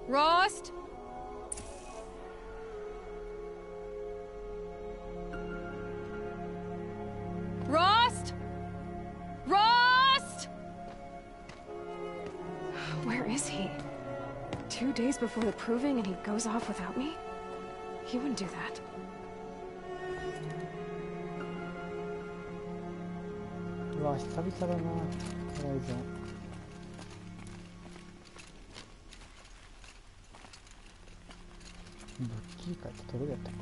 Rost? Rost? Rost? Where is he? 2 days before the proving and he goes off without me? He wouldn't do that. Wow, 久々だな、ホライゾン。ブッキー会ってどれだったっけ。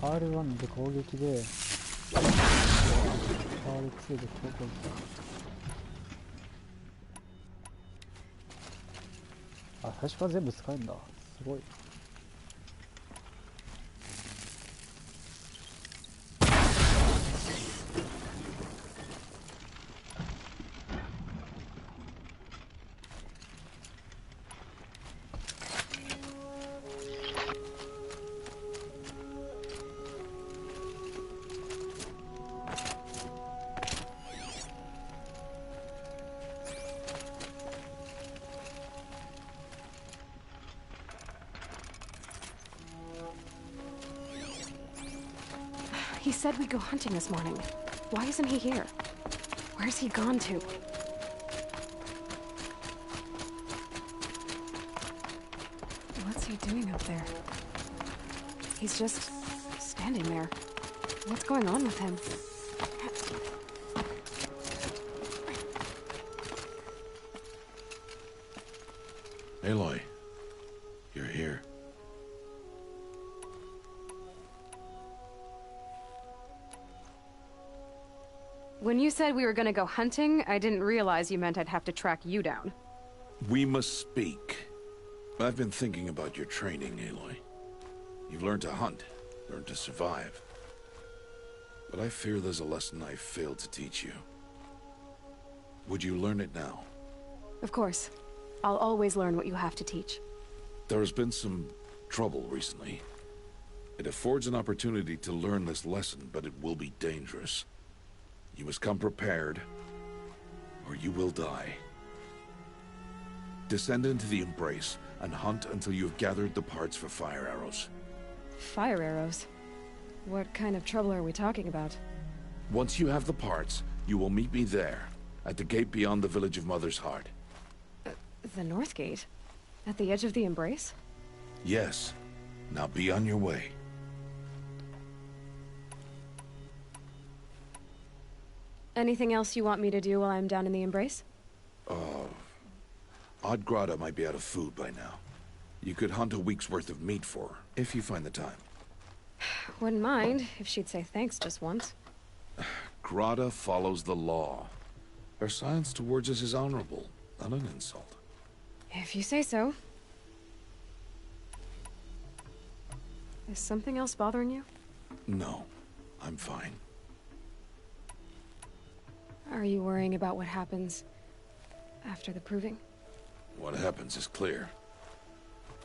R1 で攻撃で R2 で強攻撃。あ、最初から全部使えるんだ。すごい。He said we'd go hunting this morning. Why isn't he here? Where's he gone to? What's he doing up there? He's just standing there. What's going on with him? Aloy, you're here. When you said we were gonna go hunting, I didn't realize you meant I'd have to track you down. We must speak. I've been thinking about your training, Aloy. You've learned to hunt, learned to survive. But I fear there's a lesson I failed to teach you. Would you learn it now? Of course. I'll always learn what you have to teach. There has been some trouble recently. It affords an opportunity to learn this lesson, but it will be dangerous. You must come prepared, or you will die. Descend into the Embrace and hunt until you have gathered the parts for fire arrows. Fire arrows? What kind of trouble are we talking about? Once you have the parts, you will meet me there, at the gate beyond the village of Mother's Heart. The North Gate? At the edge of the Embrace? Yes. Now be on your way. Anything else you want me to do while I'm down in the Embrace? Odd Grata might be out of food by now. You could hunt a week's worth of meat for her, if you find the time. Wouldn't mind if she'd say thanks just once. Grata follows the law. Her silence towards us is honorable, not an insult. If you say so. Is something else bothering you? No, I'm fine. Are you worrying about what happens after the proving? What happens is clear.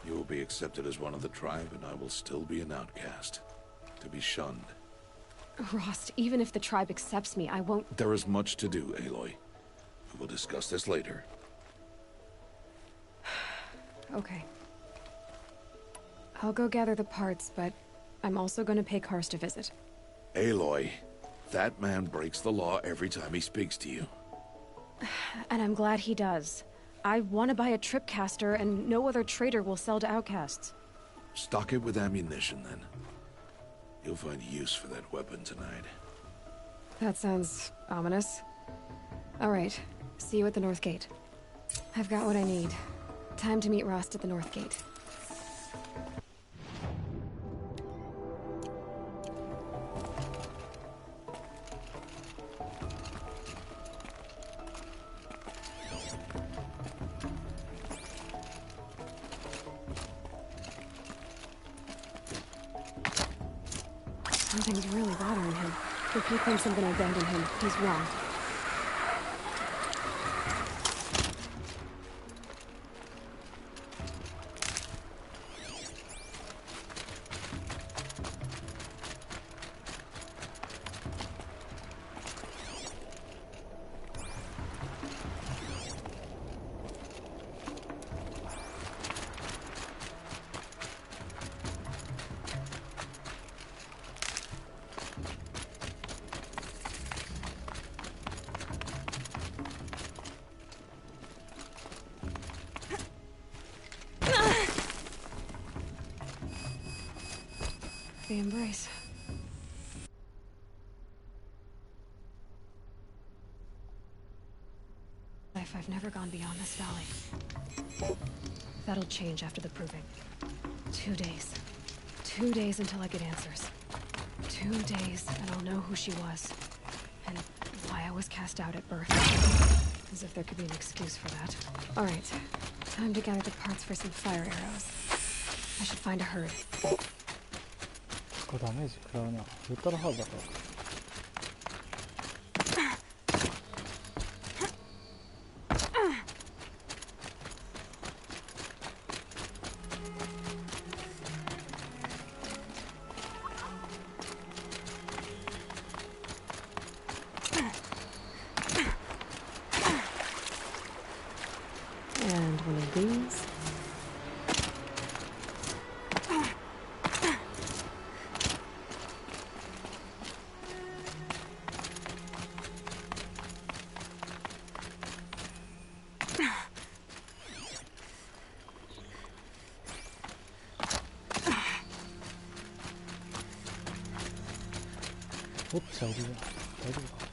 You will be accepted as one of the tribe, and I will still be an outcast, to be shunned. Rost, even if the tribe accepts me, I won't... There is much to do, Aloy. We will discuss this later. Okay. I'll go gather the parts, but I'm also gonna pay Karst a visit. Aloy, that man breaks the law every time he speaks to you. And I'm glad he does. I want to buy a tripcaster, and no other trader will sell to outcasts. Stock it with ammunition, then. You'll find use for that weapon tonight. That sounds ominous. All right, see you at the North Gate. I've got what I need. Time to meet Rost at the North Gate. Something's really bothering him. If he thinks I'm gonna abandon him, he's wrong. The embrace. I've never gone beyond this valley. That'll change after the proving. 2 days. 2 days until I get answers. 2 days and I'll know who she was. And why I was cast out at birth. As if there could be an excuse for that. Alright. Time to gather the parts for some fire arrows. I should find a herd. 그 다메이지 그러냐 못 따라 하다가 And one of these. 자 어디가 어디가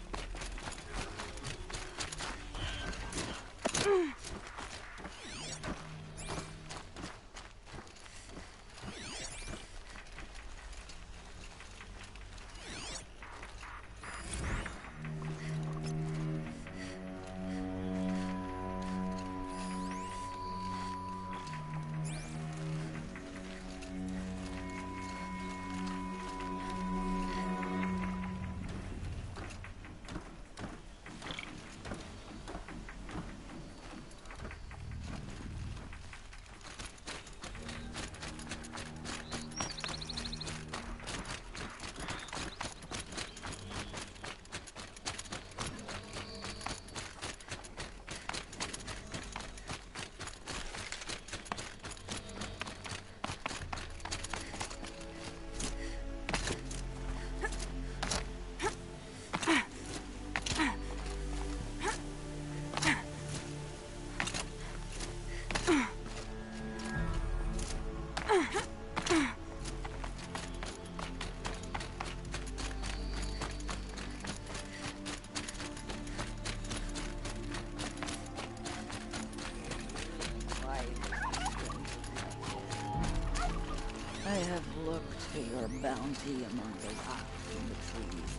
I have looked for your bounty among the rocks and the trees,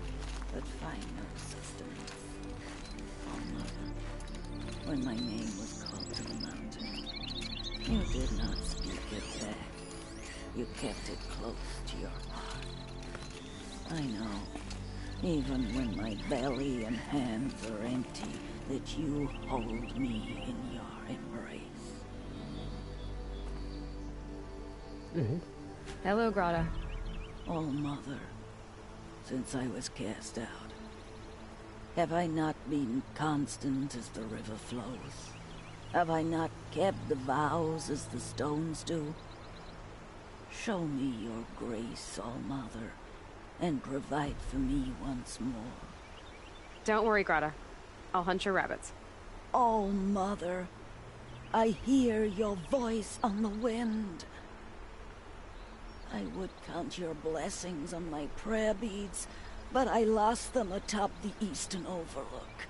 but find no sustenance. Oh, Mother, when my name was called to the mountain, you did not speak it back. You kept it close to your heart. I know, even when my belly and hands are empty, that you hold me in your embrace. Hello, Grata. Oh, Mother, since I was cast out? Have I not been constant as the river flows? Have I not kept the vows as the stones do? Show me your grace, All-Mother, and provide for me once more. Don't worry, Grata. I'll hunt your rabbits. All-Mother, I hear your voice on the wind. I would count your blessings on my prayer beads, but I lost them atop the eastern overlook.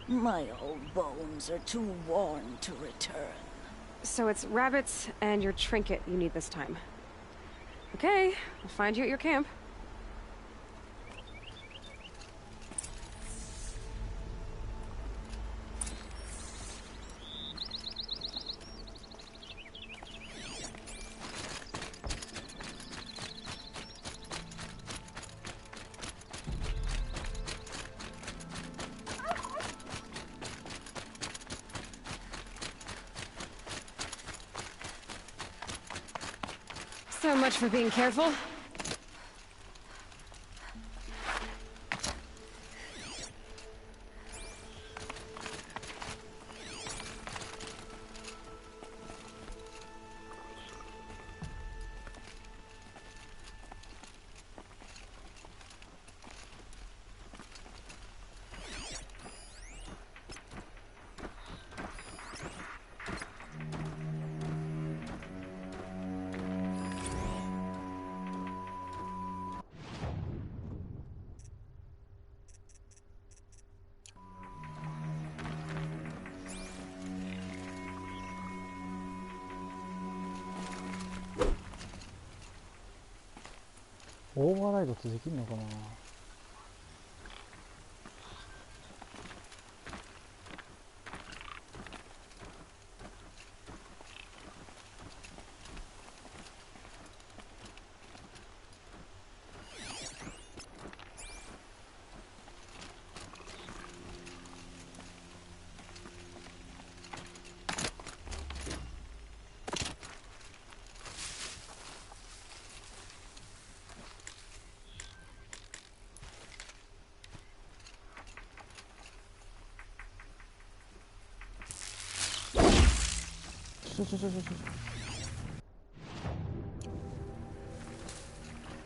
My old bones are too worn to return. So it's rabbits and your trinket you need this time. Okay, I'll find you at your camp. So much for being careful.オーバーライドってできるのかな。ちょ。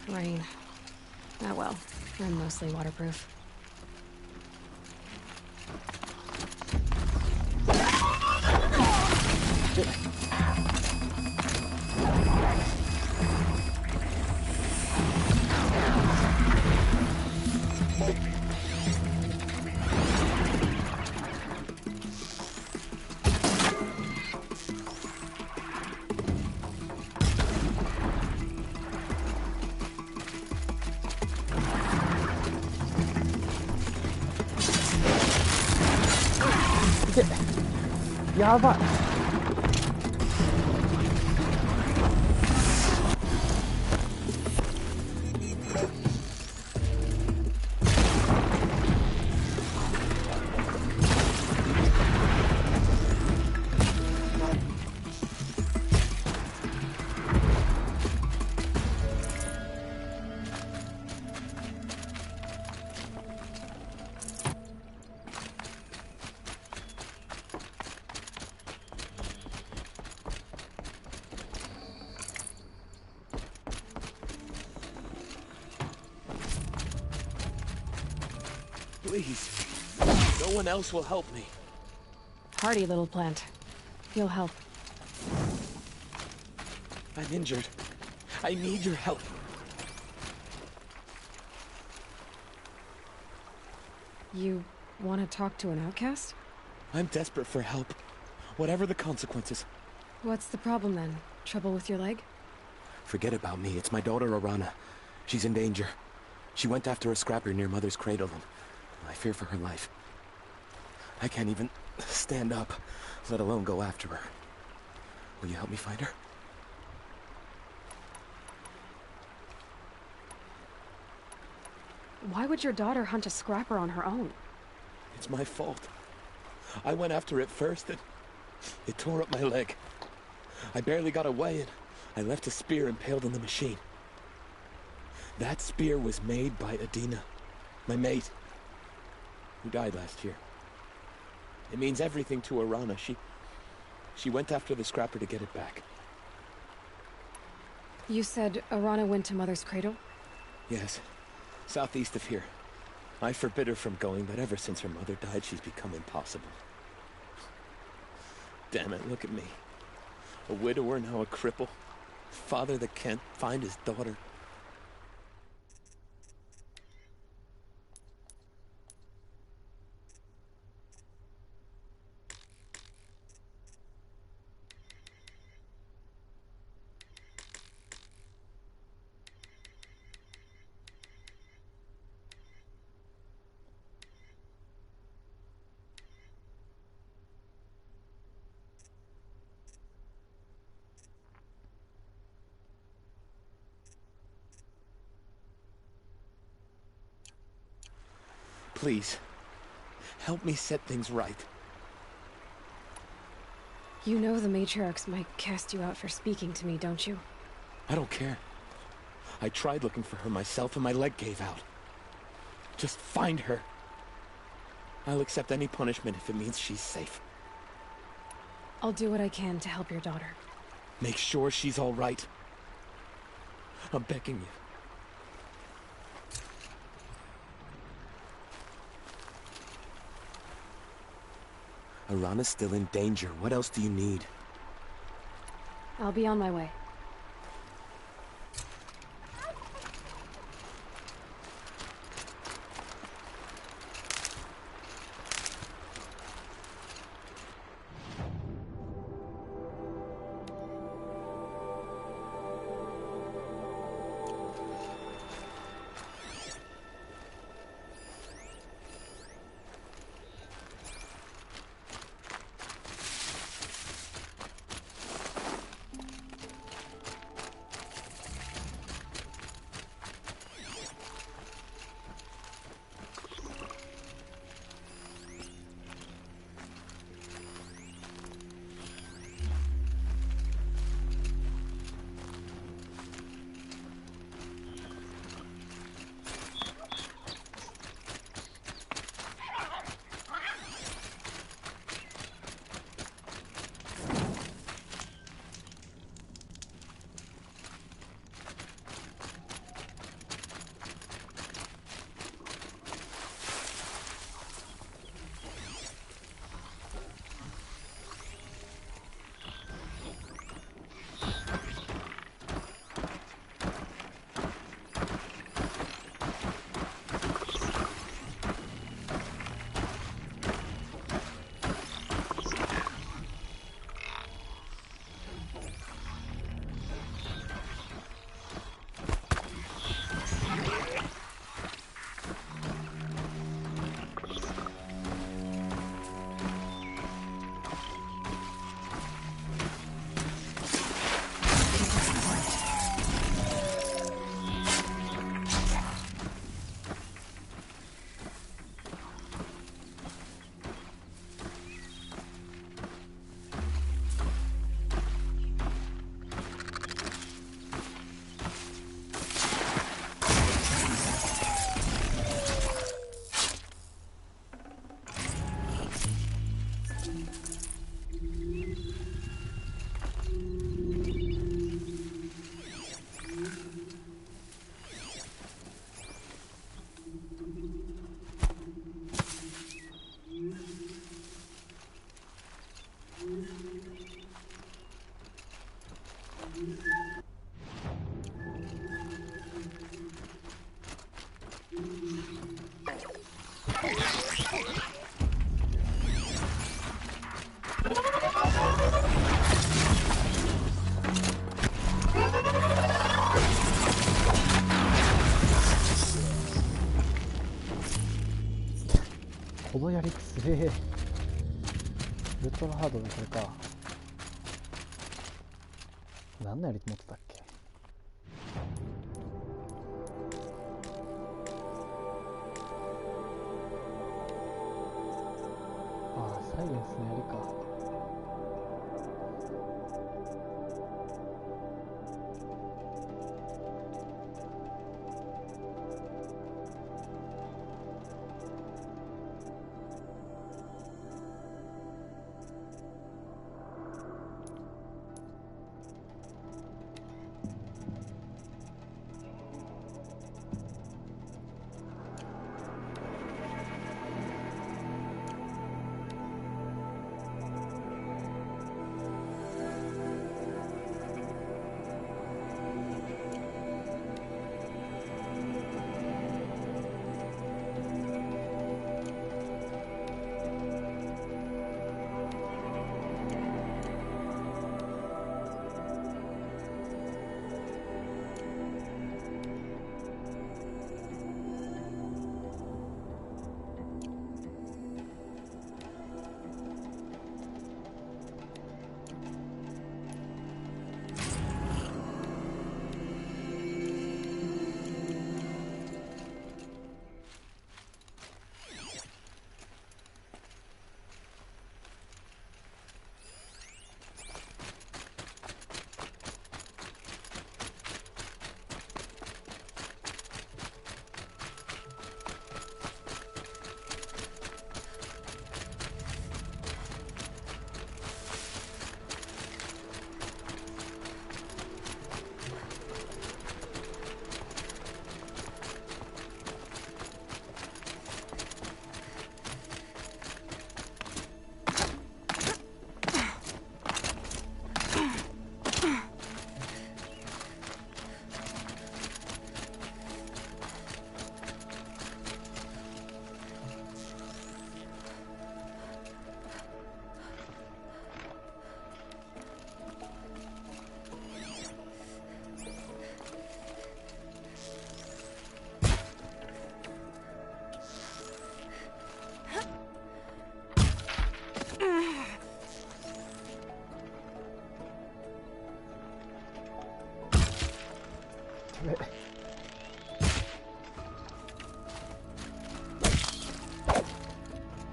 Rain. Oh well, I'm mostly waterproof.やばい。Please. No one else will help me. Hardy little plant. You'll help. I'm injured. I need your help. You want to talk to an outcast? I'm desperate for help. Whatever the consequences. What's the problem then? Trouble with your leg? Forget about me. It's my daughter, Arana. She's in danger. She went after a scrapper near Mother's cradle, and I fear for her life. I can't even stand up, let alone go after her. Will you help me find her? Why would your daughter hunt a scrapper on her own? It's my fault. I went after it first, and it tore up my leg. I barely got away, and I left a spear impaled in the machine. That spear was made by Adina, my mate, who died last year. It means everything to Arana. She went after the scrapper to get it back. You said Arana went to Mother's cradle? Yes, southeast of here. I forbid her from going, but ever since her mother died, she's become impossible. Damn it, look at me. A widower, now a cripple. Father that can't find his daughter. Please, help me set things right. You know the matriarchs might cast you out for speaking to me, don't you? I don't care. I tried looking for her myself and my leg gave out. Just find her. I'll accept any punishment if it means she's safe. I'll do what I can to help your daughter. Make sure she's all right. I'm begging you. Arana's still in danger. What else do you need? I'll be on my way. このやりつれえ。ウルトラハードのこれか。何のやり持ってたっけ。ああ、サイレンスのやりか。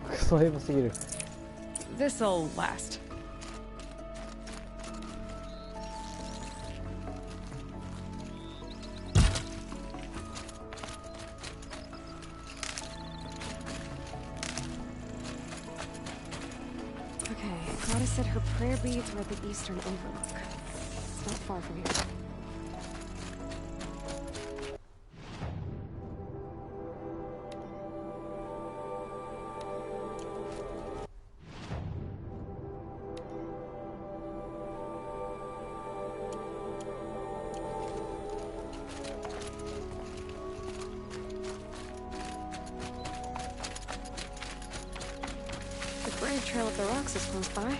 クソエモすぎる。 This'll last. Okay, Goddess said her prayer beads were at the eastern overlook. It's not far from here. The grave trail up the rocks is close by.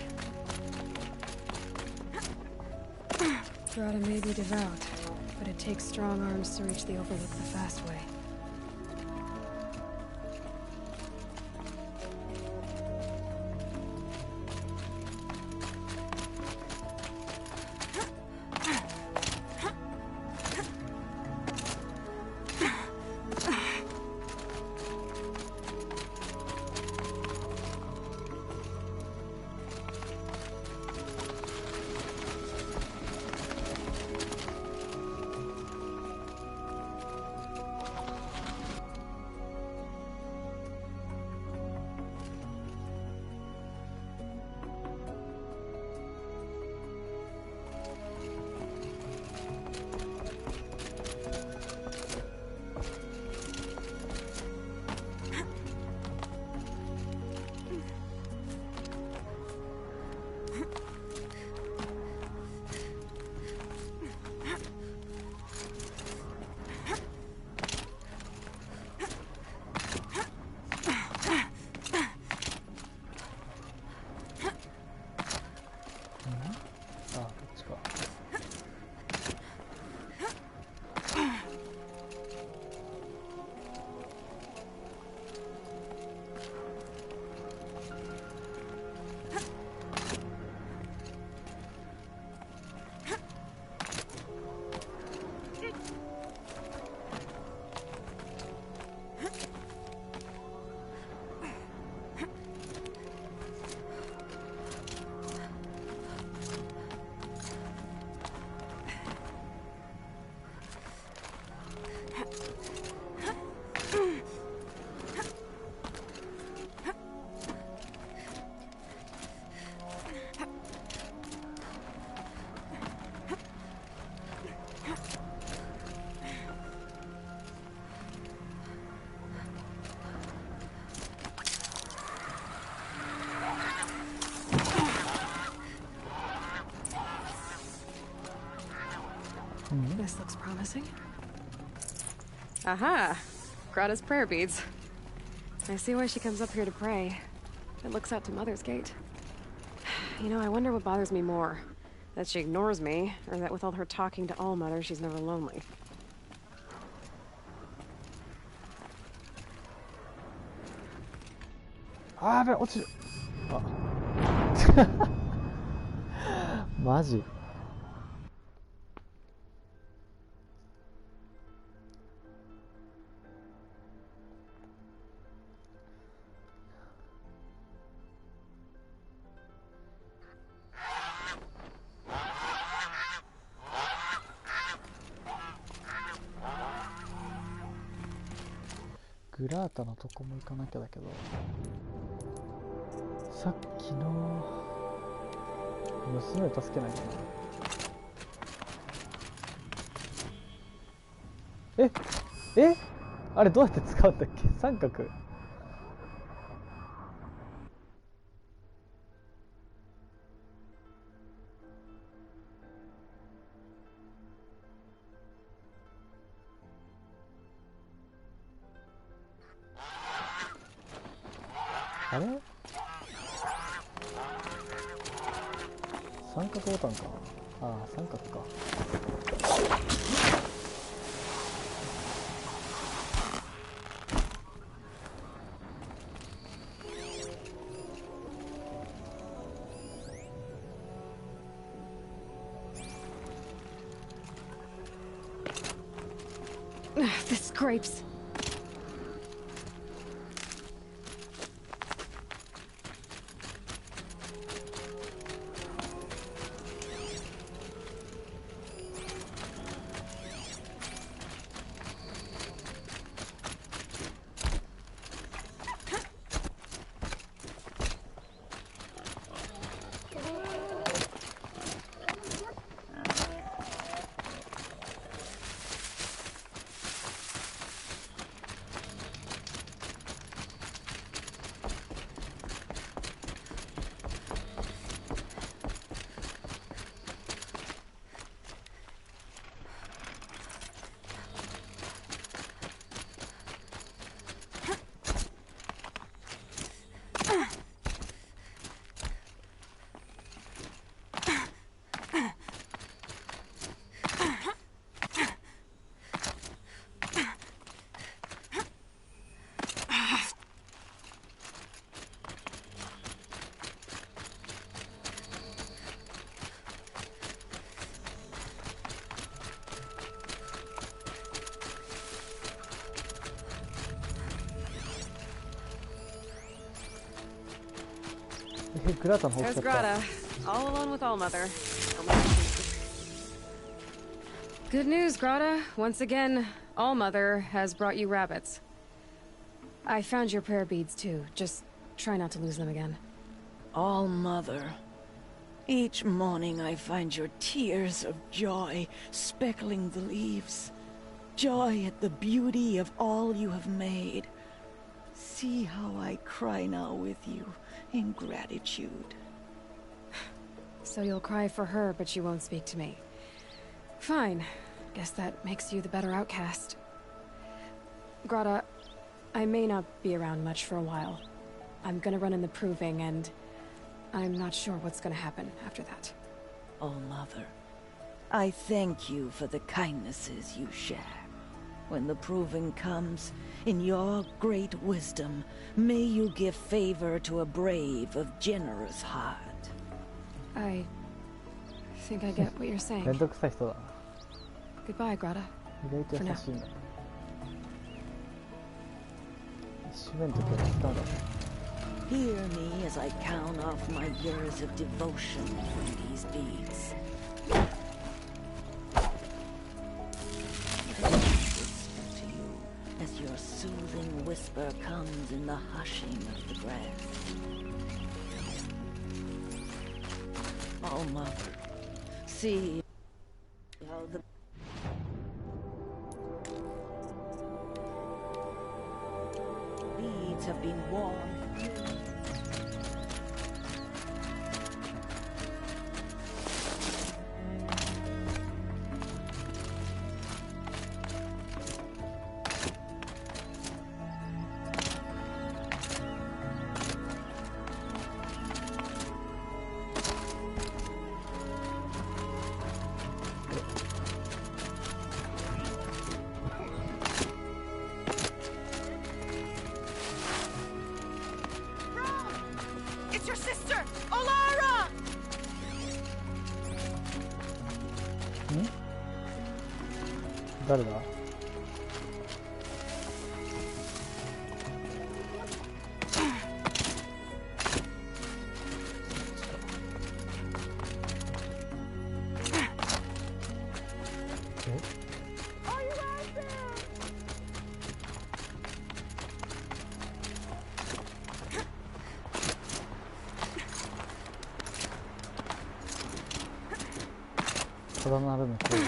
Grotto may be devout, but it takes strong arms to reach the overlook the fast way. This looks promising. Aha! Grata's prayer beads. I see why she comes up here to pray. It looks out to Mother's Gate. You know, I wonder what bothers me more. That she ignores me, or that with all her talking to All-Mother, she's never lonely. Ah, やべえ、落ちる。あ。マジ。グラータのとこも行かなきゃだけど、さっきの娘を助けないとな。えあれどうやって使うんだっけ？三角。あれ三角ボタンか。ああ、三角か。The scrapes. There's Grata, all alone with All-Mother. Good news, Grata. Once again, All-Mother has brought you rabbits. I found your prayer beads too. Just try not to lose them again. All-Mother. Each morning I find your tears of joy speckling the leaves. Joy at the beauty of all you have made. See how I cry now with you in gratitude. So you'll cry for her, but you won't speak to me. Fine. Guess that makes you the better outcast. Grata, I may not be around much for a while. I'm gonna run in the proving, and I'm not sure what's gonna happen after that. All-Mother, I thank you for the kindnesses you share. When the proving comes, in your great wisdom, may you give favor to a brave of generous heart. I think I get what you're saying. めんどくさい人だな。 Goodbye, Grata. 意外と優しいんだ。一周目の時は使うんだね。Hear me as I count off my years of devotion from these beads. As your soothing whisper comes in the hushing of the grass. All-Mother, see how the beads have been worn. 誰だ？ただなるの恐怖。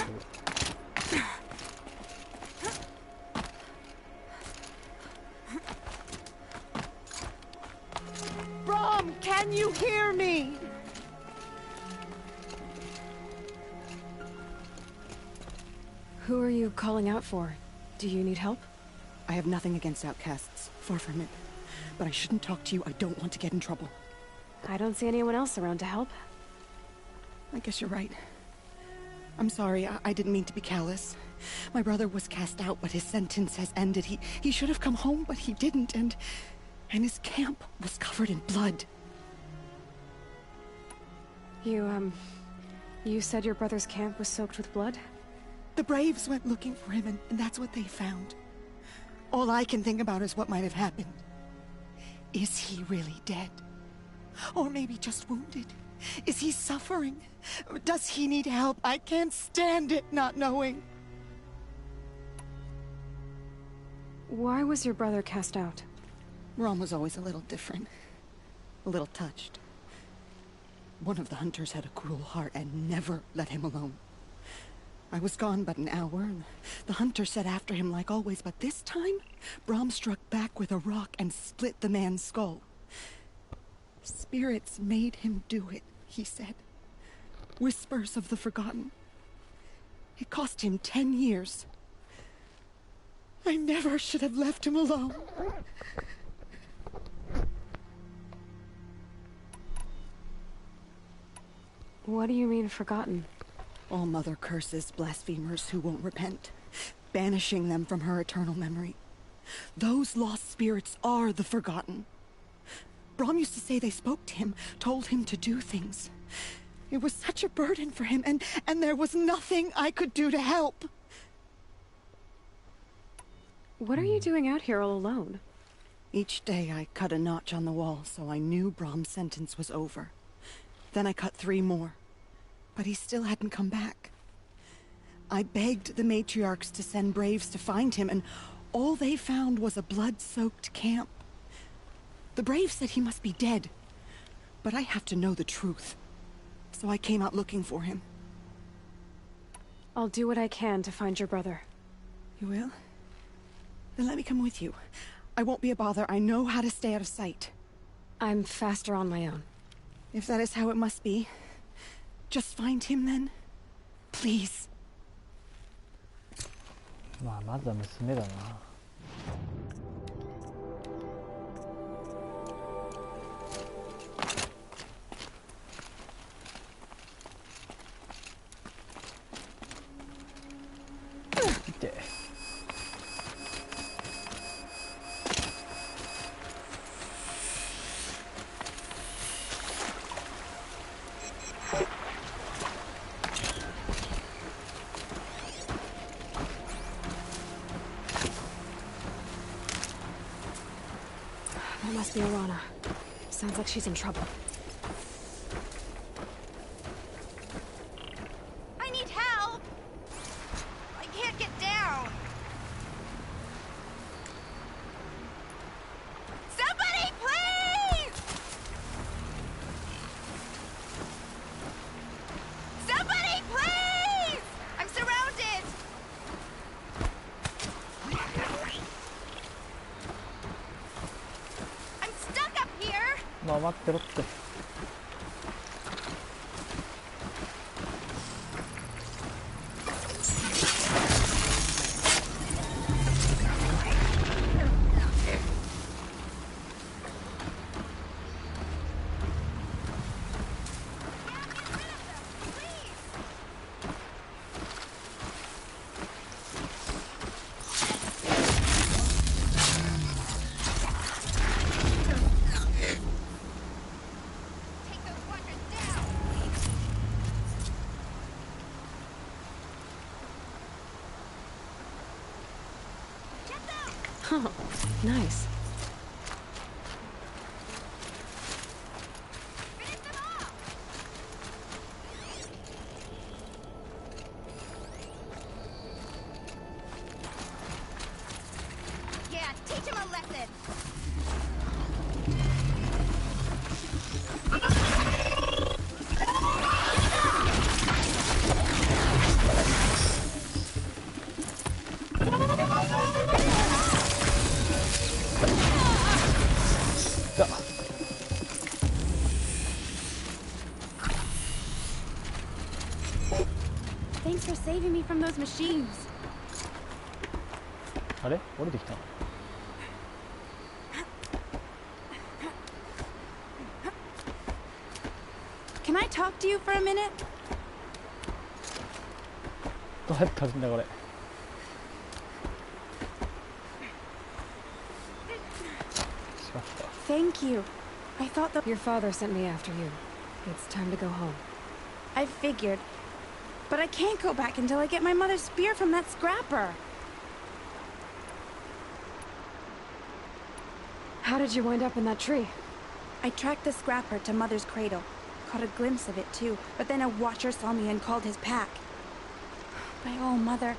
Brom, can you hear me? Who are you calling out for? Do you need help? I have nothing against outcasts, far from it. But I shouldn't talk to you. I don't want to get in trouble. I don't see anyone else around to help. I guess you're right. I'm sorry, I didn't mean to be callous. My brother was cast out, but his sentence has ended. He should have come home, but he didn't, and his camp was covered in blood. You said your brother's camp was soaked with blood? The Braves went looking for him, and that's what they found. All I can think about is what might have happened. Is he really dead? Or maybe just wounded? Is he suffering? Does he need help? I can't stand it not knowing. Why was your brother cast out? Rom was always a little different. A little touched. One of the hunters had a cruel heart and never let him alone. I was gone but an hour, and the hunter set after him like always, but this time, Brom struck back with a rock and split the man's skull. Spirits made him do it, he said. Whispers of the forgotten. It cost him 10 years. I never should have left him alone. What do you mean, forgotten? All mother curses blasphemers who won't repent, banishing them from her eternal memory. Those lost spirits are the forgotten. Brom used to say they spoke to him, told him to do things. It was such a burden for him, and there was nothing I could do to help. What are you doing out here all alone? Each day I cut a notch on the wall, so I knew Brom's sentence was over. Then I cut 3 more, but he still hadn't come back. I begged the matriarchs to send braves to find him, and all they found was a blood-soaked camp. The braves said he must be dead, but I have to know the truth. So I came out looking for him. I'll do what I can to find your brother. You will? Then let me come with you. I won't be a bother. I know how to stay out of sight. I'm faster on my own. If that is how it must be, just find him then. Please. まあまずは娘だな。見て。That must be Arana. Sounds like she's in trouble. I need help! I can't get down! Somebody, please! Somebody, please! I'm surrounded! I'm stuck up here! まあ待ってろって。Oh, nice. Finish them off! Yeah, teach him a lesson! Thanks for saving me from those machines. あれ降りてきた。 Can I talk to you for a minute? どうやって始めたこれ。 Thank you. I thought that Your father sent me after you. It's time to go home. I figured. But I can't go back until I get my mother's spear from that scrapper. How did you wind up in that tree? I tracked the scrapper to Mother's cradle. Caught a glimpse of it too, but then a watcher saw me and called his pack. But oh, Mother,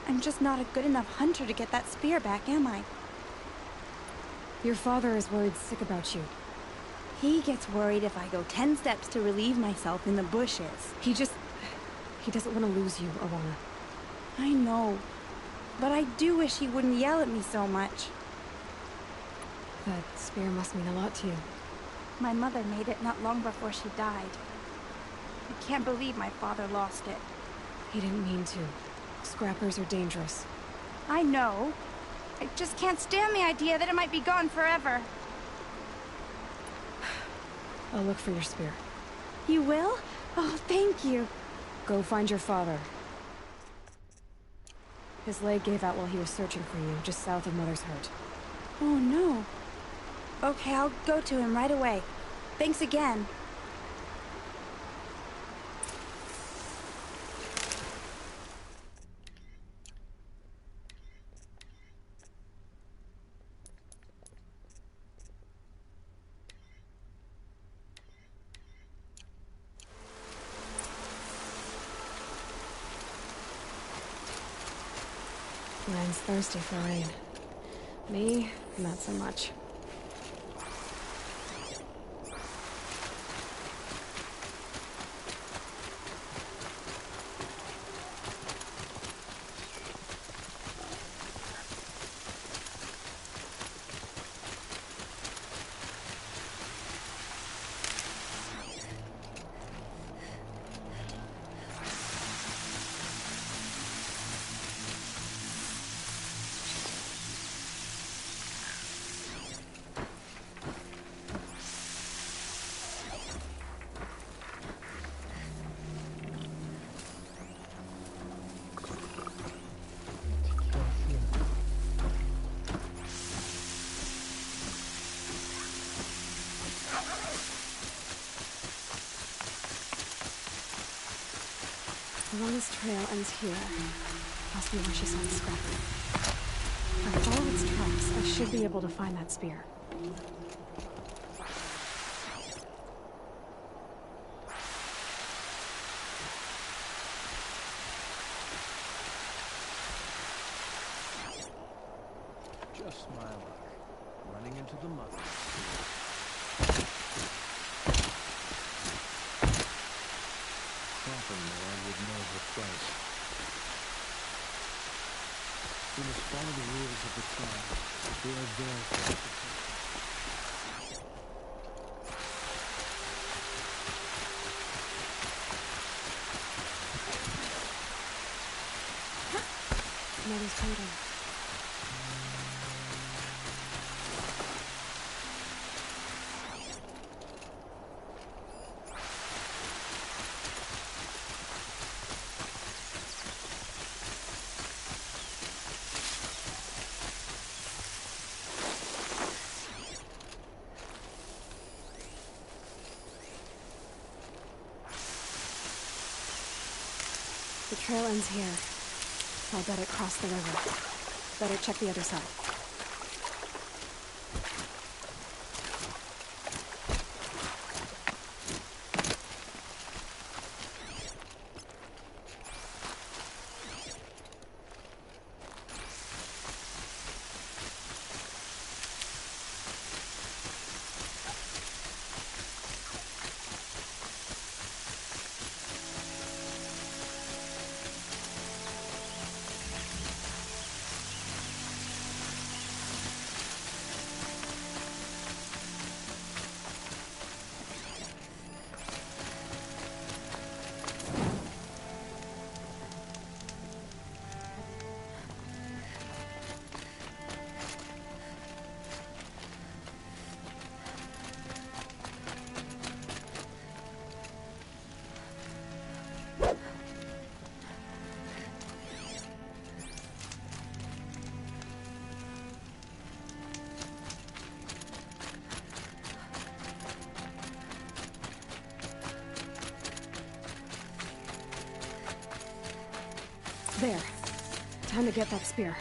I'm just not a good enough hunter to get that spear back, am I? Your father is worried sick about you. He gets worried if I go 10 steps to relieve myself in the bushes. He doesn't want to lose you, Alana. I know. But I do wish he wouldn't yell at me so much. That spear must mean a lot to you. My mother made it not long before she died. I can't believe my father lost it. He didn't mean to. Scrappers are dangerous. I know. I just can't stand the idea that it might be gone forever. I'll look for your spear. You will? Oh, thank you. Go find your father. His leg gave out while he was searching for you, just south of Mother's Hurt. Oh, no. Okay, I'll go to him right away. Thanks again. Mine's thirsty for rain. Me, not so much. Alana's trail ends here. Must be where she saw the scrapper. If I follow its tracks, I should be able to find that spear. Just my luck. Running into the mother. Something there I would know her place. We must follow the rules of the tribe. They are there for us to take. Mother's cradle. The trail ends here. I'll bet it crossed the river. Better check the other side. There. Time to get that spear.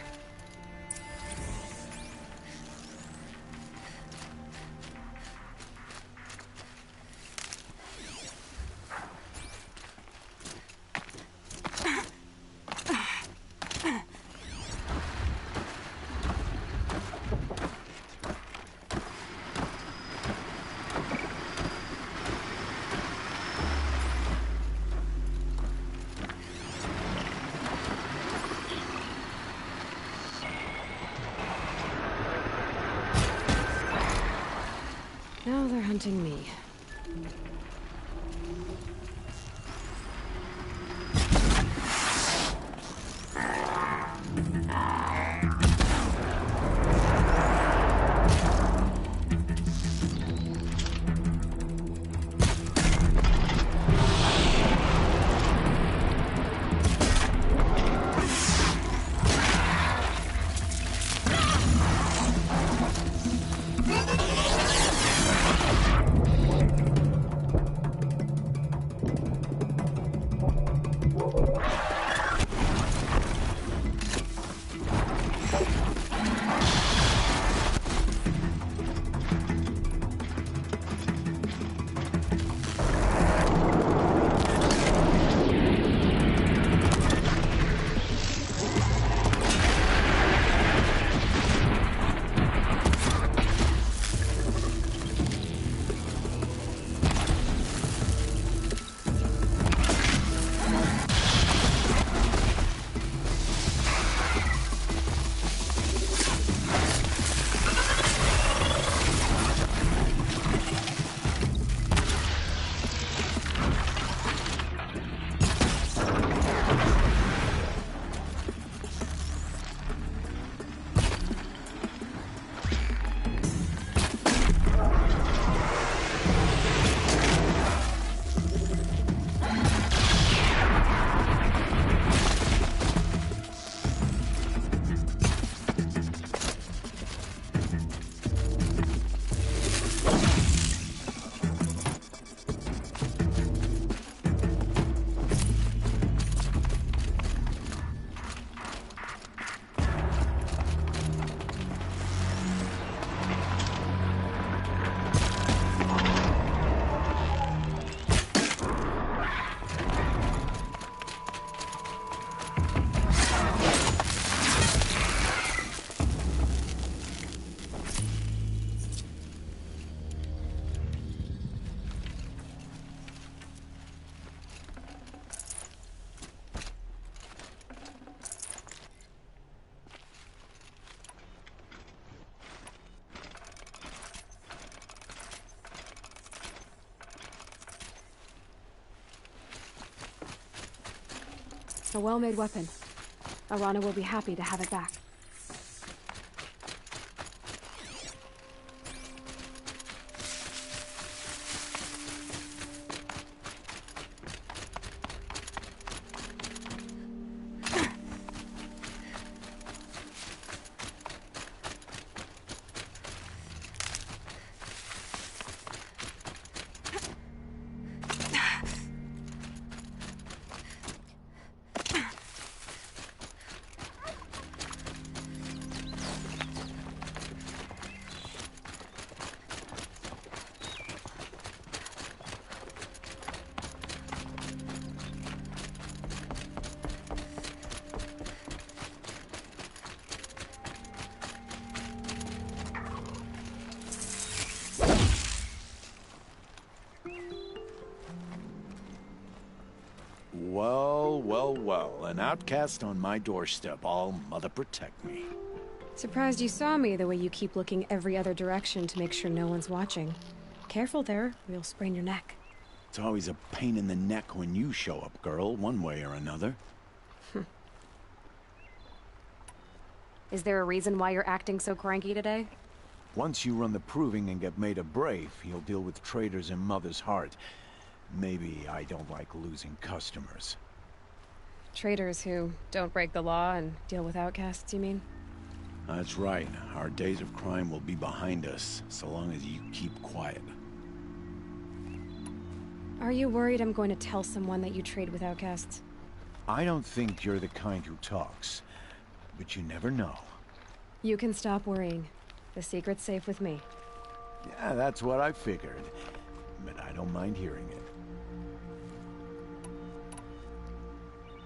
Now they're hunting me. A well-made weapon. Arana will be happy to have it back. Well, well, well. An outcast on my doorstep. All mother protect me. Surprised you saw me the way you keep looking every other direction to make sure no one's watching. Careful there, or you'll sprain your neck. It's always a pain in the neck when you show up, girl, one way or another. Is there a reason why you're acting so cranky today? Once you run the proving and get made a brave, you'll deal with traitors in Mother's Heart. Maybe I don't like losing customers. Traitors who don't break the law and deal with outcasts, you mean? That's right. Our days of crime will be behind us, so long as you keep quiet. Are you worried I'm going to tell someone that you trade with outcasts? I don't think you're the kind who talks, but you never know. You can stop worrying. The secret's safe with me. Yeah, that's what I figured, but I don't mind hearing it.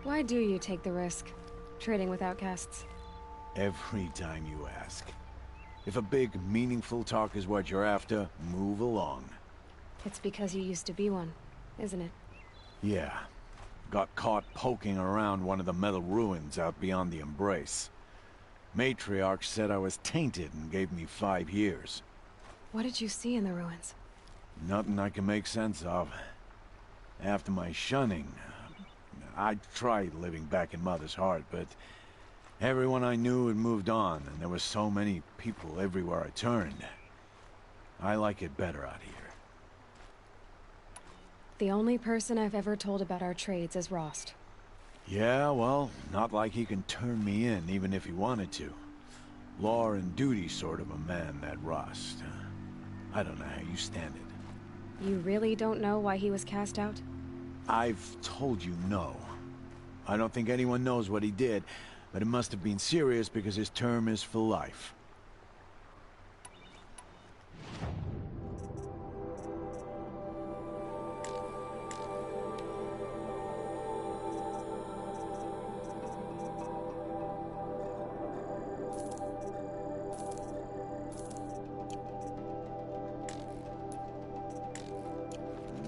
Why do you take the risk, trading with outcasts? Every time you ask. If a big, meaningful talk is what you're after, move along. It's because you used to be one, isn't it? Yeah. Got caught poking around one of the metal ruins out beyond the Embrace. Matriarch said I was tainted and gave me 5 years. What did you see in the ruins? Nothing I can make sense of. After my shunning, I tried living back in Mother's heart, but everyone I knew had moved on, and there were so many people everywhere I turned. I like it better out here. The only person I've ever told about our trades is Rost. Yeah, well, not like he can turn me in, even if he wanted to. Law and duty sort of a man, that Rost. I don't know how you stand it. You really don't know why he was cast out? I've told you no. I don't think anyone knows what he did, but it must have been serious because his term is for life.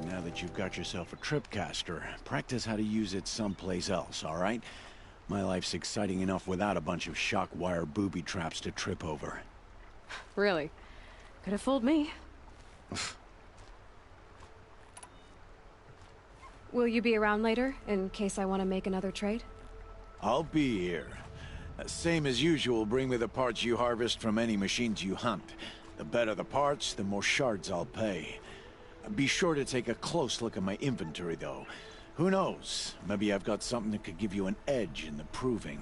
Now that you've got yourself a tripcaster, practice how to use it someplace else, all right? My life's exciting enough without a bunch of shock wire booby traps to trip over. Really? Could have fooled me. Will you be around later, in case I want to make another trade? I'll be here. Same as usual, bring me the parts you harvest from any machines you hunt. The better the parts, the more shards I'll pay. Be sure to take a close look at my inventory, though. Who knows? Maybe I've got something that could give you an edge in the proving.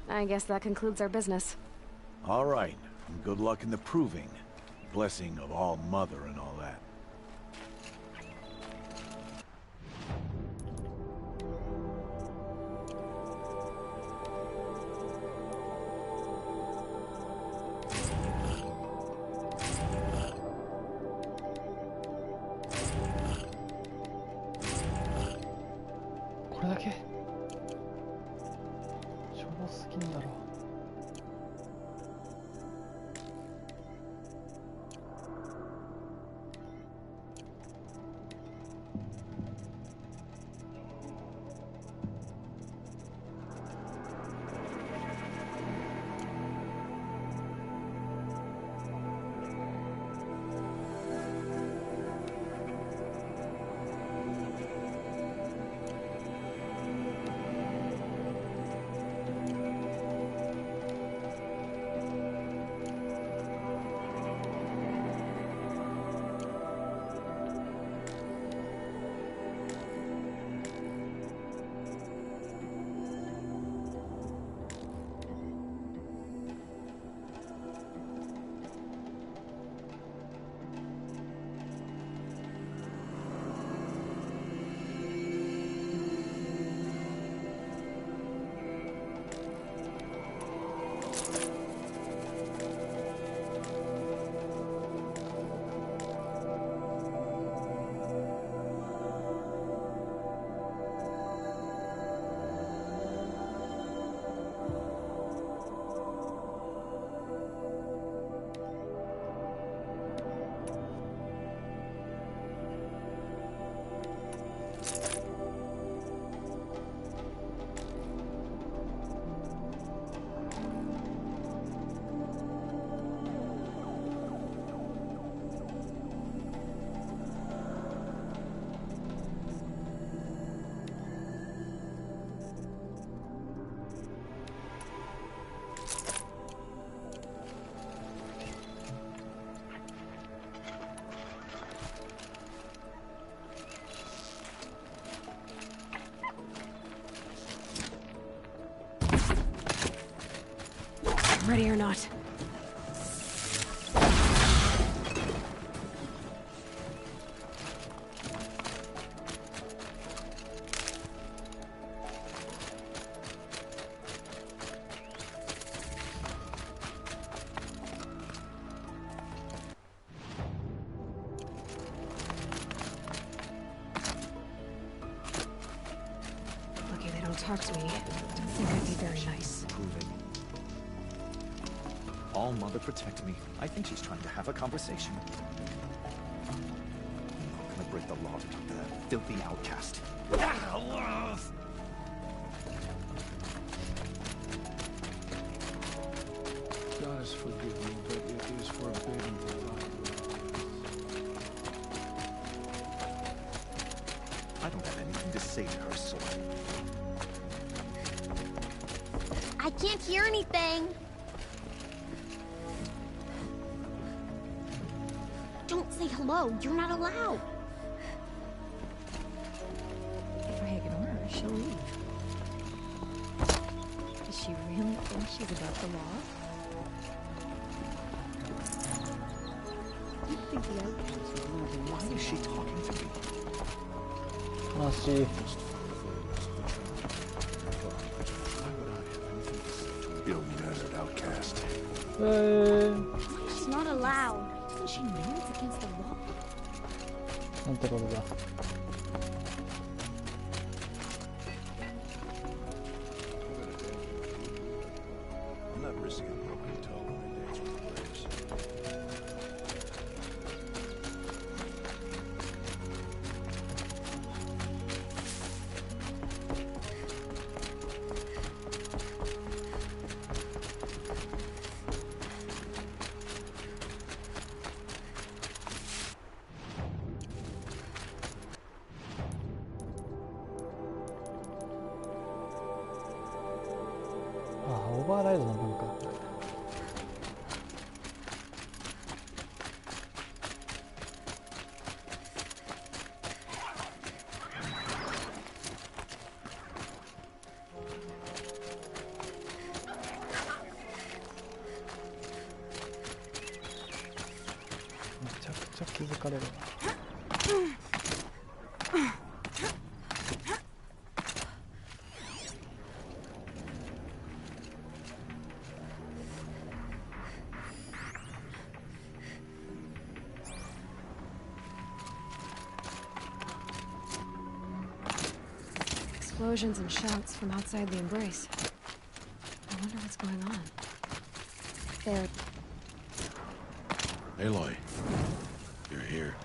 I guess that concludes our business. All right. Good luck in the proving. Blessing of All Mother and all that. Ready or not. talk to me, I don't think I'd be very nice. Proving. All Mother protect me. I think she's trying to have a conversation. I'm not gonna break the law to talk to that filthy outcast. Goddess forgive me, but it is forbidden to talk I don't have anything to say to her, so I can't hear anything. Don't say hello. You're not allowed. If I ignore her, she'll leave. Does she really think she's above the law? You think the outcast is losing? why is she talking to me? 悲しい。 Ill mannered outcast. She's not allowed. Doesn't she know it's against the law? なんてことだ。 I'm not risking a broken toe when I dance with the players. Override の文化。めちゃくちゃ気づかれるな。Explosions and shouts from outside the embrace. I wonder what's going on. There. Aloy, you're here.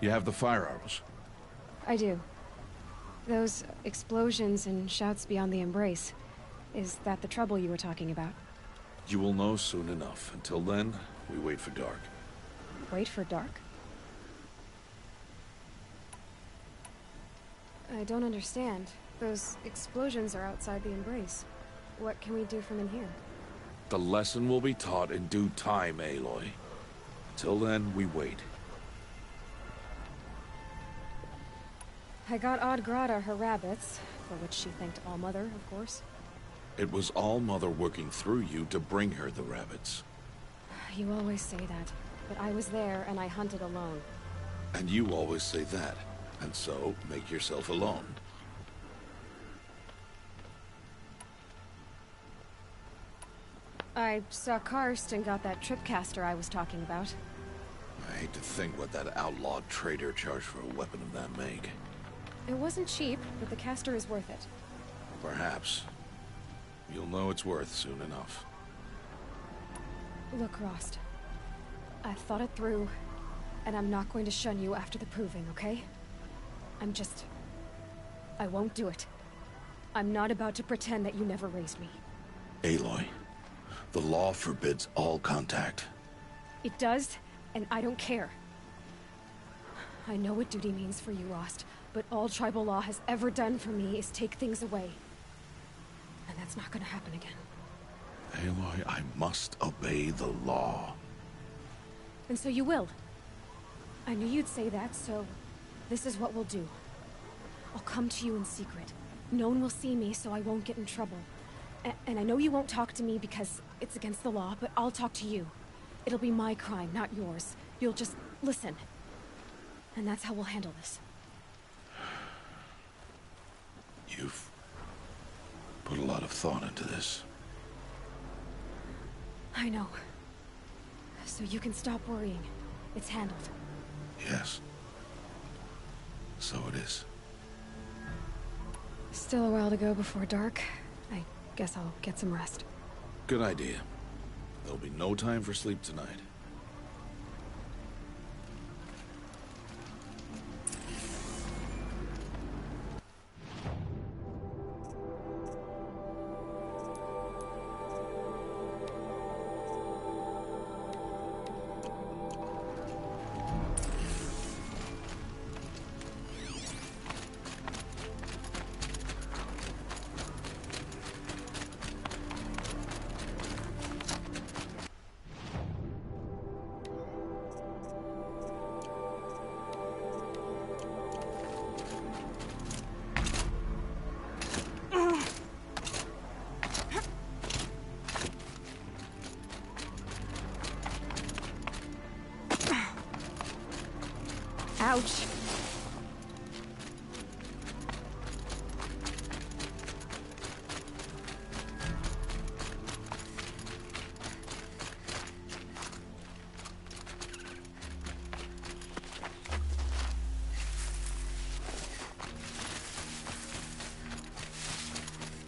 You have the fire arrows. I do. Those explosions and shouts beyond the embrace. Is that the trouble you were talking about? You will know soon enough. Until then, we wait for dark. Wait for dark? I don't understand. Those explosions are outside the embrace. What can we do from in here? The lesson will be taught in due time, Aloy. Till then, we wait. I got Odd Grata her rabbits, for which she thanked Allmother, of course. It was Allmother working through you to bring her the rabbits. You always say that, but I was there and I hunted alone. And you always say that, and so make yourself alone. I saw Karst and got that tripcaster I was talking about. I hate to think what that outlawed trader charged for a weapon of that make. It wasn't cheap, but the caster is worth it. Perhaps. You'll know it's worth soon enough. Look, Rost. I've thought it through, and I'm not going to shun you after the proving, okay? I won't do it. I'm not about to pretend that you never raised me. Aloy, the law forbids all contact. It does, and I don't care. I know what duty means for you, Rost, but all tribal law has ever done for me is take things away. And that's not gonna happen again. Aloy, I must obey the law. And so you will. I knew you'd say that, so this is what we'll do. I'll come to you in secret. No one will see me, so I won't get in trouble. And I know you won't talk to me because it's against the law, but I'll talk to you. It'll be my crime, not yours. You'll just listen. And that's how we'll handle this. You've put a lot of thought into this. I know. So you can stop worrying. It's handled. Yes. So it is. Still a while to go before dark. I guess I'll get some rest. Good idea. There'll be no time for sleep tonight. Ouch.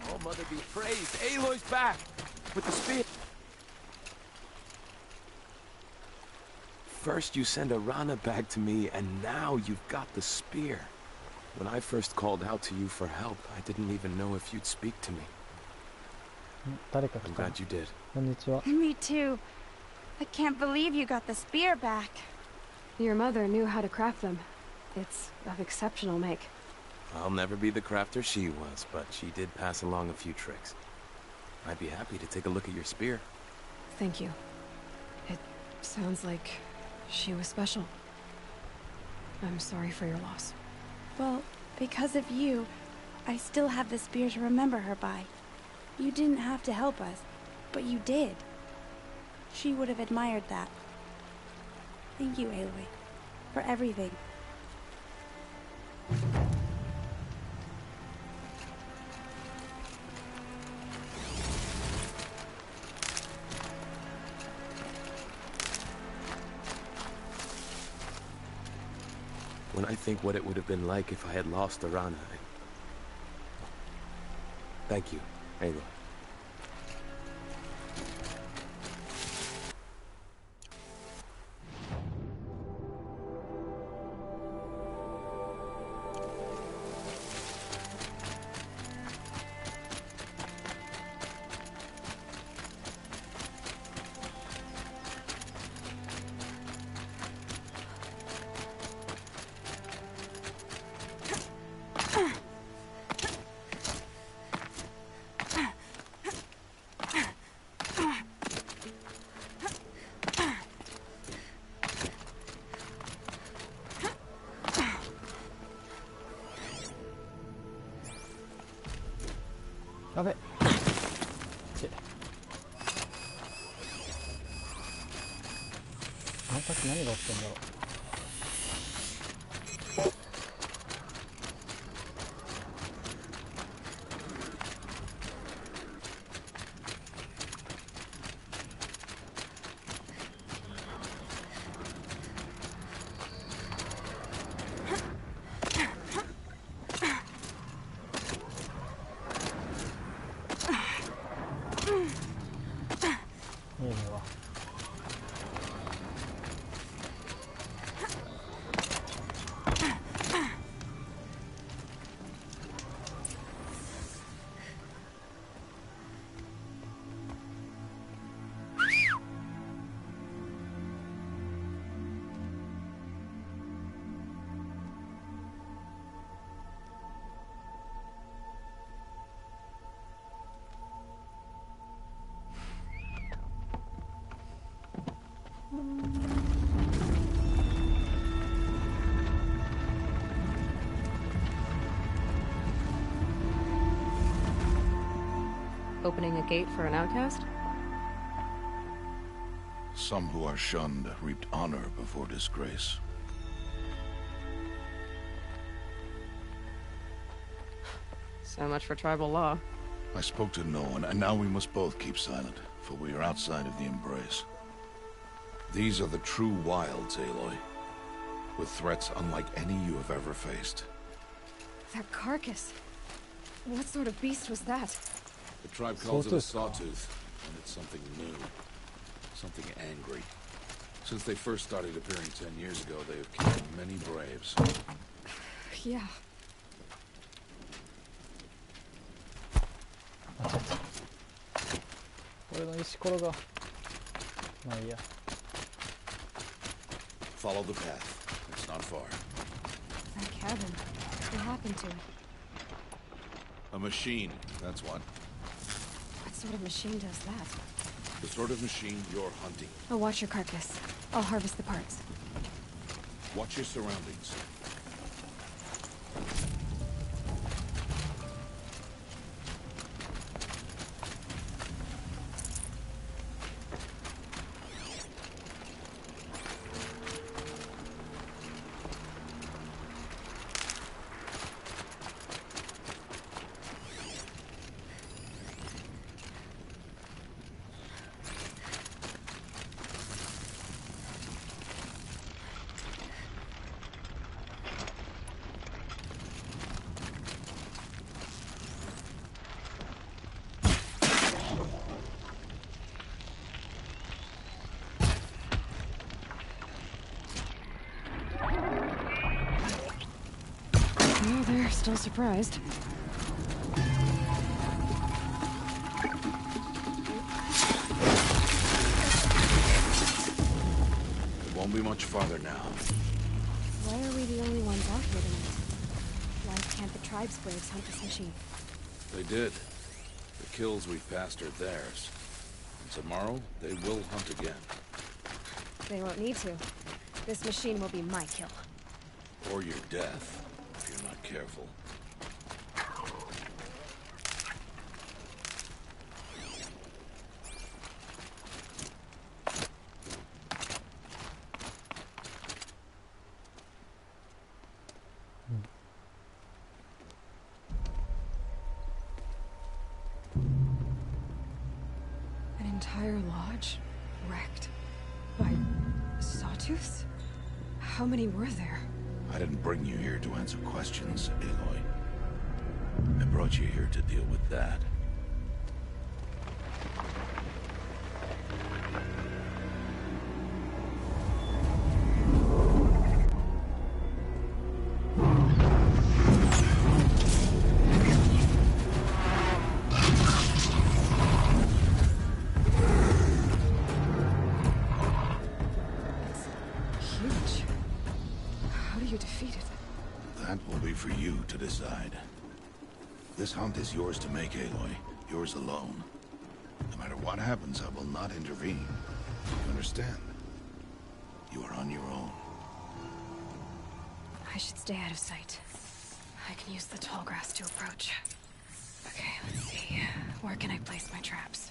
Oh, Mother be praised. Aloy's back with the spear. First you send Arana back to me, and now you've got the spear. When I first called out to you for help, I didn't even know if you'd speak to me. I'm glad you did. Me too. I can't believe you got the spear back. Your mother knew how to craft them. It's of exceptional make. I'll never be the crafter she was, but she did pass along a few tricks. I'd be happy to take a look at your spear. Thank you. It sounds like she was special. I'm sorry for your loss. Well, because of you, I still have the spear to remember her by. You didn't have to help us, but you did. She would have admired that. Thank you, Aloy, for everything. When I think what it would have been like if I had lost Arana, Thank you, Aloy.やべっ。あの時何が起きてんだろう。いいねわ。Opening a gate for an outcast? Some who are shunned reaped honor before disgrace. So much for tribal law. I spoke to no one, and now we must both keep silent. for we are outside of the embrace. These are the true wilds, Aloy, with threats unlike any you have ever faced. That carcass. What sort of beast was that? The tribe calls it a sawtooth, and it's something new. Something angry. Since they first started appearing 10 years ago, they have killed many braves. Yeah. Follow the path. It's not far. That cabin. What happened to it? A machine, that's what. What sort of machine does that? The sort of machine you're hunting. I'll watch your carcass. I'll harvest the parts. Watch your surroundings. Well, they're still surprised. It won't be much farther now. Why are we the only ones out here tonight? Why can't the tribe's braves hunt this machine? They did. The kills we've passed are theirs. And tomorrow, they will hunt again. They won't need to. This machine will be my kill. Or your death, if you're not careful. An entire lodge wrecked by sawtooths? How many were there? I didn't bring you here to answer questions, Aloy. I brought you here to deal with that. Huge. How do you defeat it? That will be for you to decide. This hunt is yours to make, Aloy. Yours alone. No matter what happens, I will not intervene. You understand? You are on your own. I should stay out of sight. I can use the tall grass to approach. Okay, let's see. Where can I place my traps?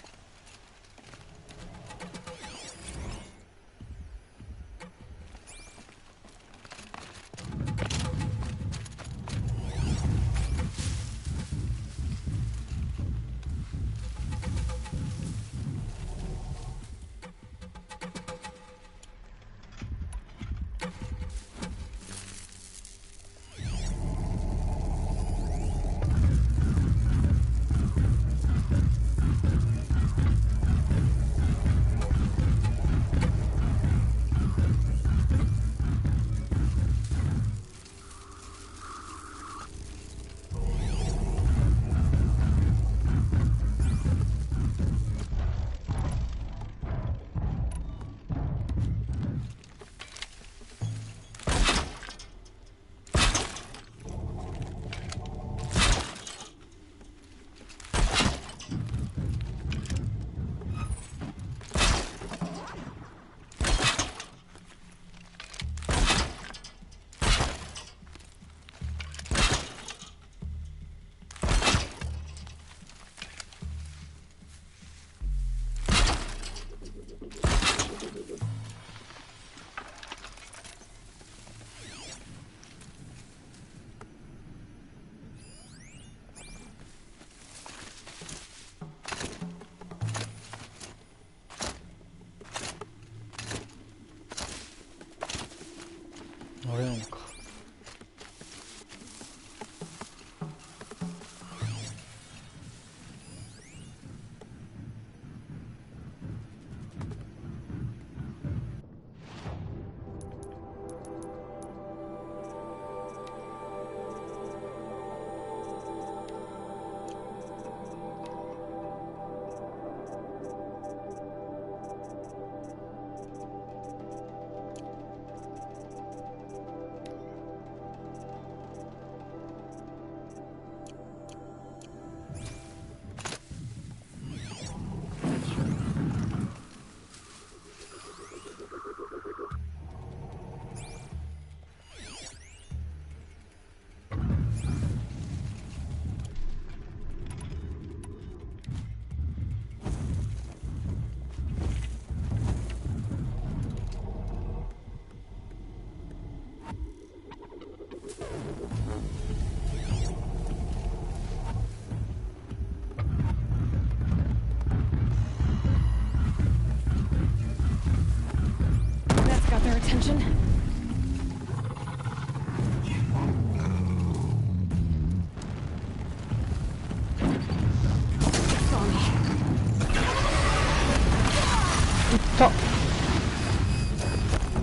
っ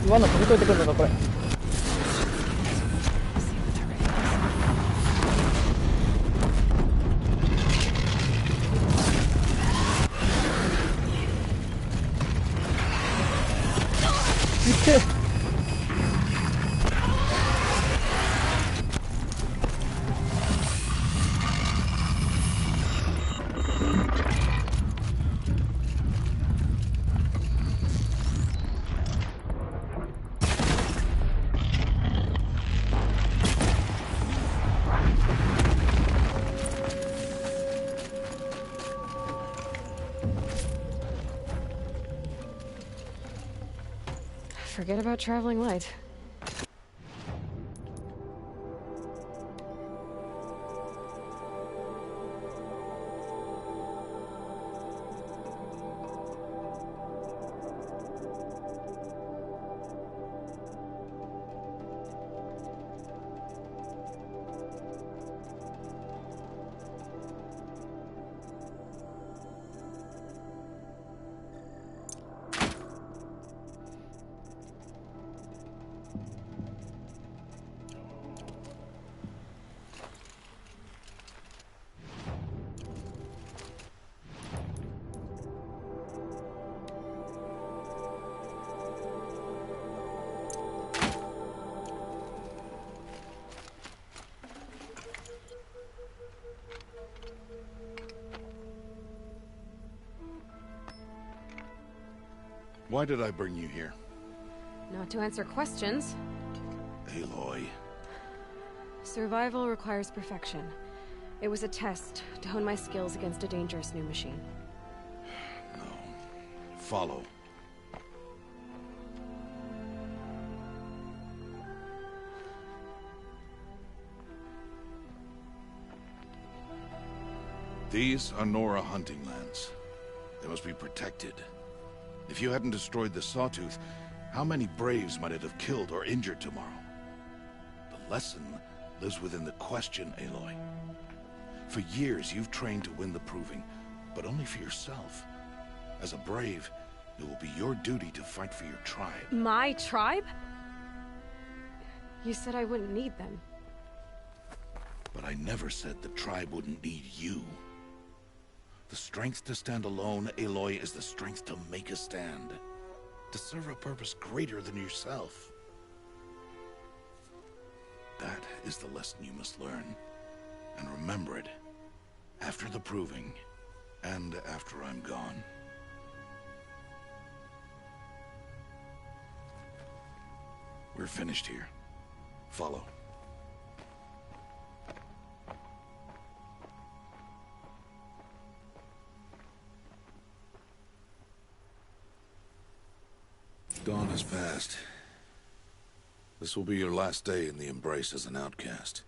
た罠飛び越えてくるのかこれ。Forget about traveling light. Why did I bring you here? Not to answer questions. Aloy. Survival requires perfection. It was a test to hone my skills against a dangerous new machine. No. Follow. These are Nora hunting lands. They must be protected. If you hadn't destroyed the Sawtooth, how many Braves might it have killed or injured tomorrow? The lesson lives within the question, Aloy. For years, you've trained to win the Proving, but only for yourself. As a Brave, it will be your duty to fight for your tribe. My tribe? You said I wouldn't need them. But I never said the tribe wouldn't need you. The strength to stand alone, Aloy, is the strength to make a stand. To serve a purpose greater than yourself. That is the lesson you must learn. And remember it. After the Proving. And after I'm gone. We're finished here. Follow. Dawn has passed. This will be your last day in the Embrace as an outcast.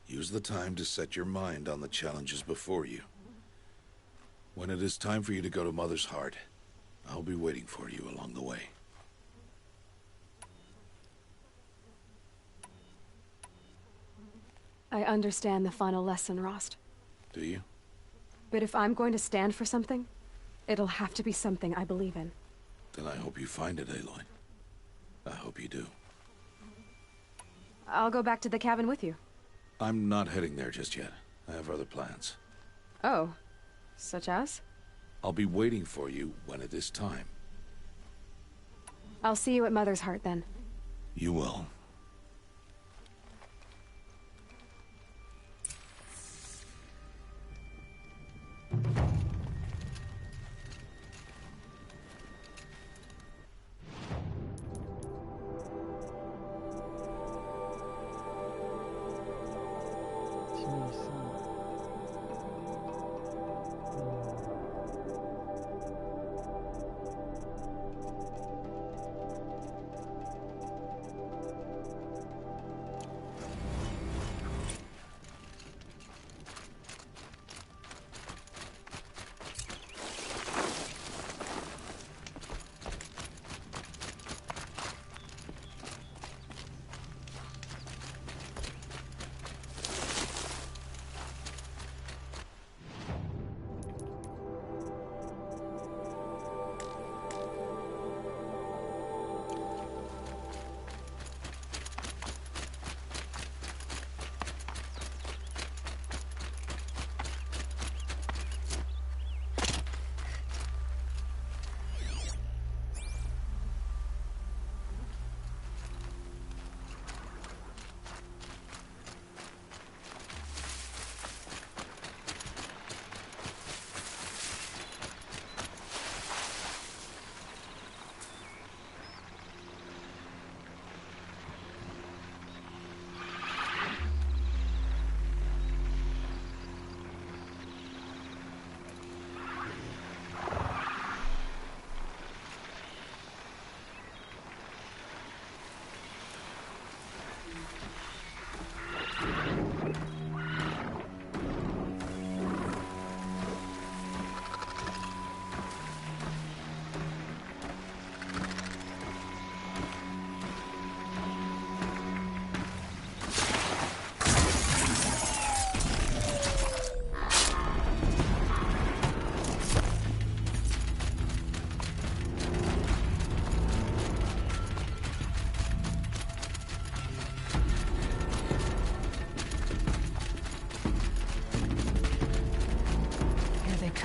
Use the time to set your mind on the challenges before you. When it is time for you to go to Mother's Heart, I'll be waiting for you along the way. I understand the final lesson, Rost. Do you? But if I'm going to stand for something, it'll have to be something I believe in. Then I hope you find it, Aloy. I hope you do. I'll go back to the cabin with you. I'm not heading there just yet. I have other plans. Oh. Such as? I'll be waiting for you when it is time. I'll see you at Mother's Heart, then. You will.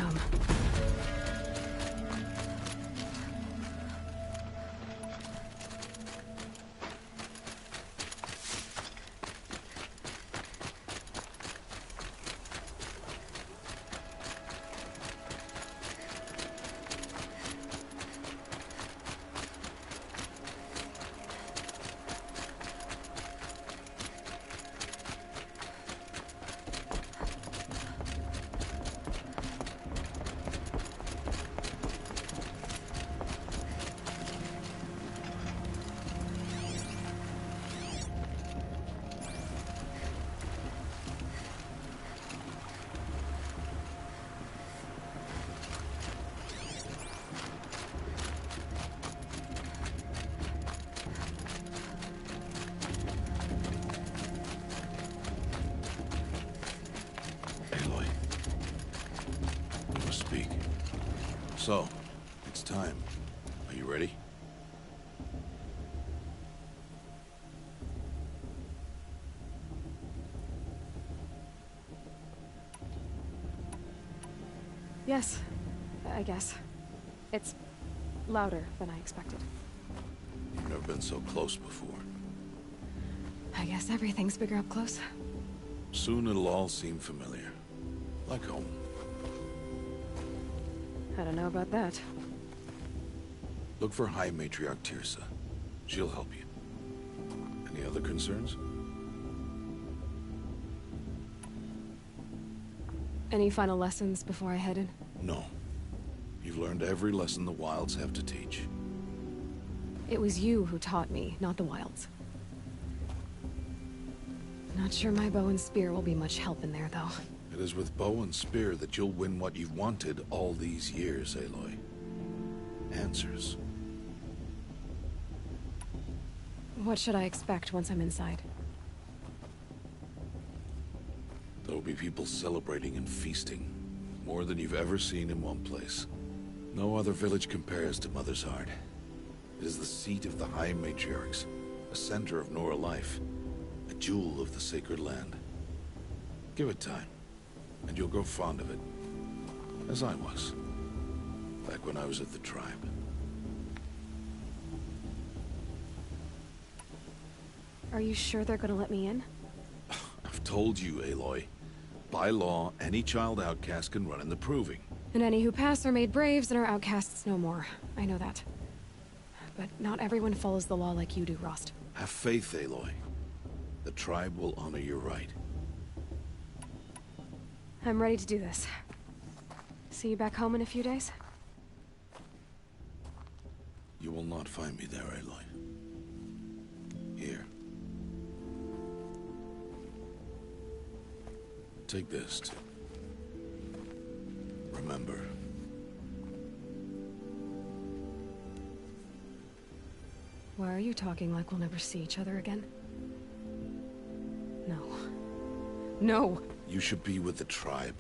come. So, it's time. Are you ready? Yes, I guess. It's louder than I expected. You've never been so close before. I guess everything's bigger up close. Soon it'll all seem familiar. Like home. I don't know about that. Look for High Matriarch Tirsa. She'll help you. Any other concerns? Any final lessons before I head in? No. You've learned every lesson the Wilds have to teach. It was you who taught me, not the Wilds. Not sure my bow and spear will be much help in there, though. It is with bow and spear that you'll win what you've wanted all these years, Aloy. Answers. What should I expect once I'm inside? There'll be people celebrating and feasting. More than you've ever seen in one place. No other village compares to Mother's Heart. It is the seat of the High Matriarchs, a center of Nora life, a jewel of the sacred land. Give it time, and you'll grow fond of it. As I was, back when I was at the tribe. Are you sure they're gonna let me in? I've told you, Aloy. By law, any child outcast can run in the proving. And any who pass are made braves and are outcasts no more. I know that. But not everyone follows the law like you do, Rost. Have faith, Aloy. The tribe will honor your right. I'm ready to do this. See you back home in a few days? You will not find me there, Aloy. Here. Take this to remember. Why are you talking like we'll never see each other again? No. No! You should be with the tribe.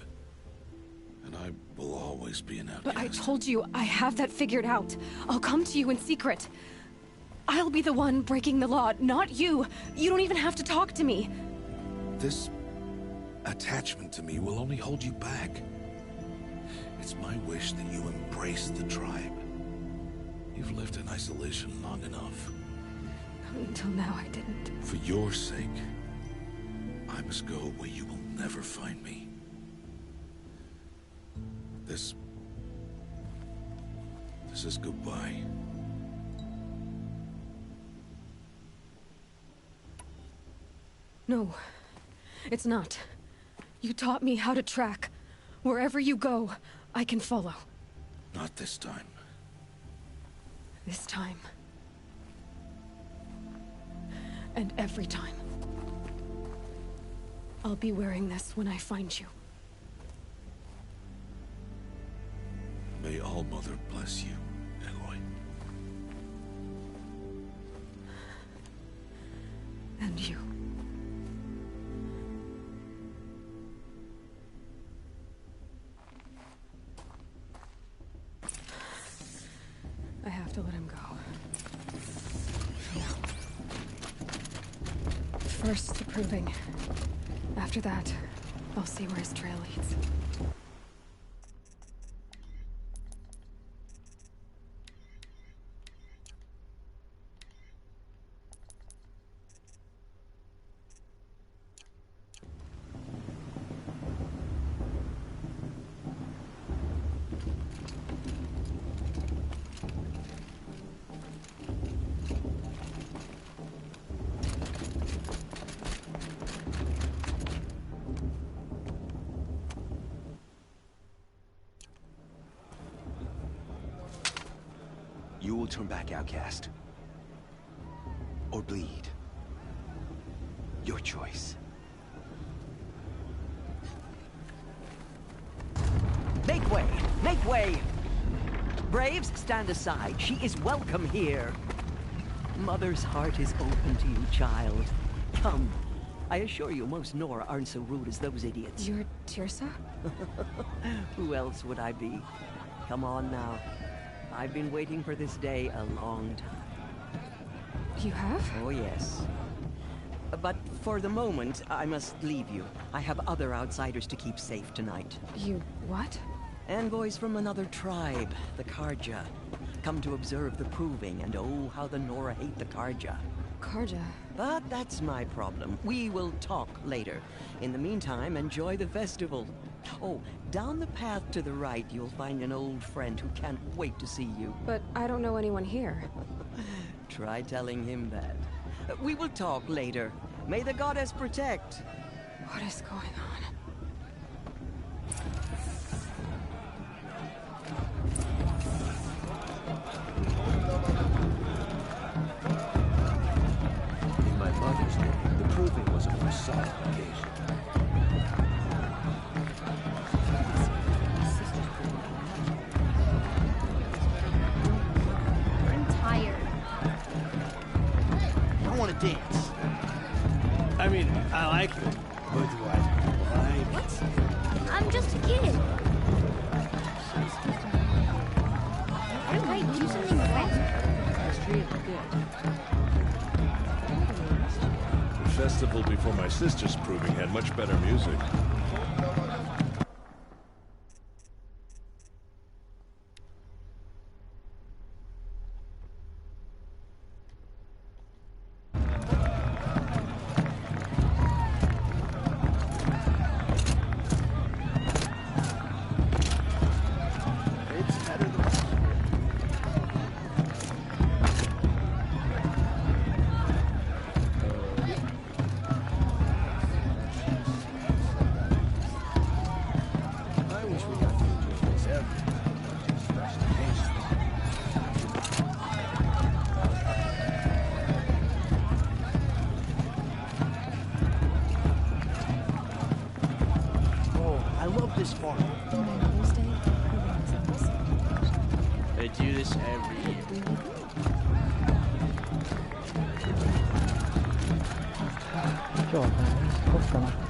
And I will always be an outcast. But I told you, I have that figured out. I'll come to you in secret. I'll be the one breaking the law, not you. You don't even have to talk to me. This attachment to me will only hold you back. It's my wish that you embrace the tribe. You've lived in isolation long enough. Until now, I didn't. For your sake, I must go where you will never find me. This is goodbye. No, it's not. You taught me how to track. Wherever you go, I can follow. Not this time. This time. And every time. I'll be wearing this when I find you. May All-Mother bless you, Aloy. And you. I have to let him go. No. First, the proving. After that, I'll see where his trail leads. You will turn back outcast. Or bleed. Your choice. Make way! Make way! Braves, stand aside. She is welcome here. Mother's heart is open to you, child. Come. I assure you, most Nora aren't so rude as those idiots. You're Tirsa? Who else would I be? Come on now. I've been waiting for this day a long time. You have? Oh, yes. But for the moment, I must leave you. I have other outsiders to keep safe tonight. You what? Envoys from another tribe, the Karja. Come to observe the proving, and oh, how the Nora hate the Karja. Karja? But that's my problem. We will talk later. In the meantime, enjoy the festival. Oh, down the path to the right, you'll find an old friend who can't wait to see you. But I don't know anyone here. Try telling him that. We will talk later. May the goddess protect. What is going on? In my mother's day, the proving was a more solemn occasion. I'm tired. I want to dance. I mean, I like it, but do I like it? What? I'm just a kid. Okay, do something fun. The festival before my sister's proving had much better music. This farm. Mother's Day, They do this every year.今日はね、少しかな。